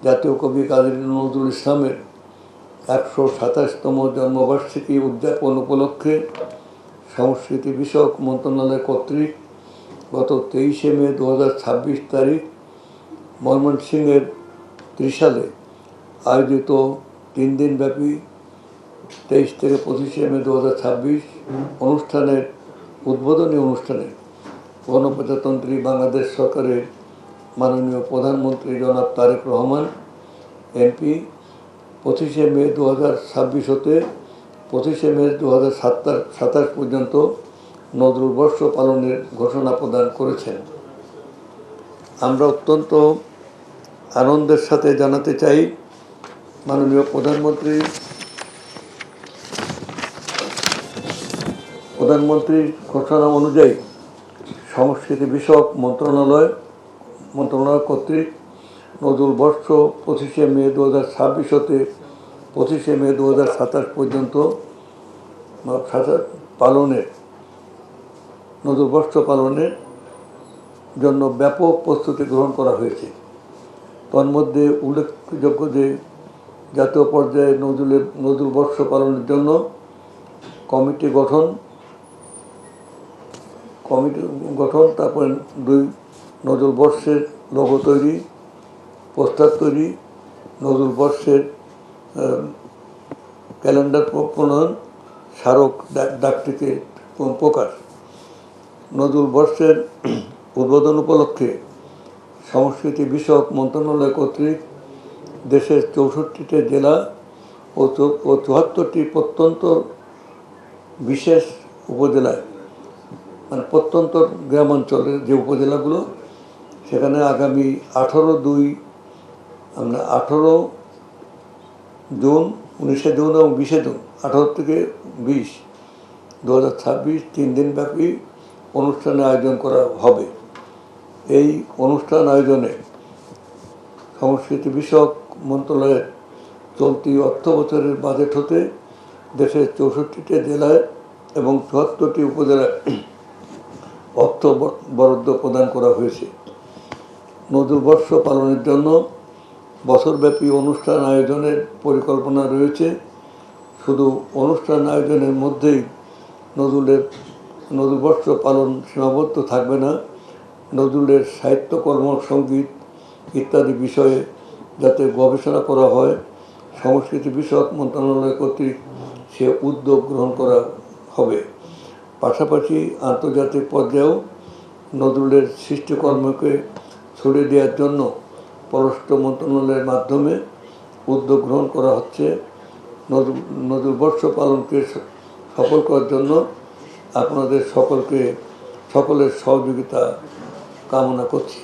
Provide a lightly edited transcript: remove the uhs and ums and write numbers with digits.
জাতীয় কবি কাজী নজরুল ইসলামের 127তম জন্মবার্ষিকী উদযাপন উপলক্ষে সংস্কৃতি বিষয়ক মন্ত্রণালয় কর্তৃক গত 23শে মে 2026 তারিখ ময়মনসিংহের ত্রিশালে আয়োজিত 3 দিনব্যাপী 23 থেকে 25শে মে 2026 অনুষ্ঠানের উদ্বোধনী অনুষ্ঠানে গণপ্রজাতন্ত্রী বাংলাদেশ সরকারের মাননীয় প্রধানমন্ত্রী জনাব তারেক রহমান এমপি 25শে মে 2026 হতে 25শে মে 2027 পর্যন্ত নজরুল বর্ষ পালনের ঘোষণা প্রদান করেছেন। আমরা অত্যন্ত আনন্দের সাথে জানাতে চাই, মাননীয় প্রধানমন্ত্রীর ঘোষণা অনুযায়ী সংস্কৃতি বিষয়ক মন্ত্রণালয় কর্তৃক নজরুল বর্ষ 25শে মে 2026 হতে 25শে মে 2027 পর্যন্ত নজরুল বর্ষ পালনের জন্য ব্যাপক প্রস্তুতি গ্রহণ করা হয়েছে। তন্মধ্যে উল্লেখযোগ্য যে জাতীয় পর্যায়ে নজরুল বর্ষ পালনের জন্য কমিটি গঠন, তারপরে 2 নজরুল বর্ষের লোগো তৈরি, পোস্টার তৈরি, নজরুল বর্ষের ক্যালেন্ডার প্রণয়ন, স্মারক ডাকটিকিট প্রকাশ। নজরুল বর্ষের উদ্বোধন উপলক্ষে সংস্কৃতি বিষয়ক মন্ত্রণালয় কর্তৃক দেশের 64টি জেলা ও 74টি প্রত্যন্ত বিশেষ উপজেলায়, মানে প্রত্যন্ত গ্রামাঞ্চলের যে উপজেলাগুলো, সেখানে আগামী 18 জুন, 19শে জুন এবং 20শে জুন, 18 থেকে 20, 2026 3 দিনব্যাপী অনুষ্ঠানের আয়োজন করা হবে। এই অনুষ্ঠান আয়োজনে সংস্কৃতি বিষয়ক মন্ত্রণালয়ের চলতি অর্থ বছরের বাজেট হতে দেশের 64টি জেলায় এবং 74টি উপজেলায় অর্থ বরাদ্দ প্রদান করা হয়েছে। নজরুল বর্ষ পালনের জন্য বছরব্যাপী অনুষ্ঠান আয়োজনের পরিকল্পনা রয়েছে। শুধু অনুষ্ঠান আয়োজনের মধ্যেই নজরুল বর্ষ পালন সীমাবদ্ধ থাকবে না। নজরুলের সাহিত্যকর্ম, সঙ্গীত ইত্যাদি বিষয়ে যাতে গবেষণা করা হয়, সংস্কৃতি বিষয়ক মন্ত্রণালয় কর্তৃক সে উদ্যোগ গ্রহণ করা হবে। পাশাপাশি আন্তর্জাতিক পর্যায়েও নজরুলের সৃষ্টিকর্মকে ছড়িয়ে দেওয়ার জন্য পররাষ্ট্র মন্ত্রণালয়ের মাধ্যমে উদ্যোগ গ্রহণ করা হচ্ছে। নজরুল বর্ষ পালনকে সফল করার জন্য আপনাদের সকলের সহযোগিতা কামনা করছি।